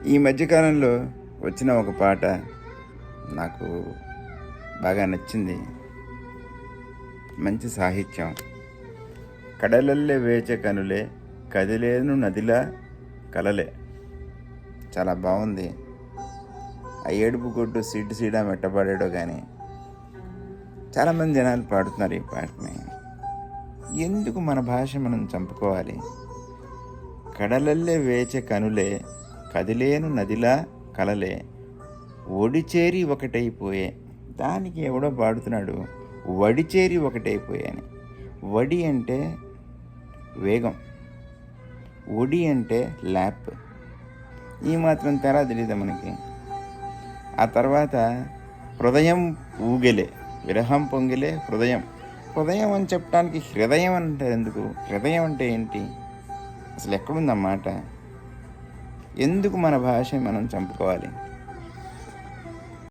ఈ మధ్యకాలంలో వచ్చిన ఒక పాట నాకు బాగా నచ్చింది. మంచి సాహిత్యం. కడలల్లే వేచే కనులే కదిలేను నదిలా కలలే. చాలా బాగుంది. ఆ ఏడుపు కొట్టు సీడా మెట్టబడాడో కానీ చాలామంది జనాలు పాడుతున్నారు ఈ పాటని. ఎందుకు మన భాష మనం చంపుకోవాలి? కడలల్లే వేచే కనులే కదిలేను నదిలా కలలే ఒడిచేరి ఒకటైపోయే. దానికి ఎవడో పాడుతున్నాడు వడిచేరి ఒకటైపోయాని. వడి అంటే వేగం, ఒడి అంటే ల్యాప్. ఈ మాత్రం తేడా తెలియదా మనకి? ఆ తర్వాత హృదయం ఊగెలే, విరహం పొంగిలే హృదయం. హృదయం అని చెప్పడానికి హృదయం అంటారు ఎందుకు? హృదయం అంటే ఏంటి? అసలు ఎక్కడుందన్నమాట? ఎందుకు మన భాష మనం చంపుకోవాలి?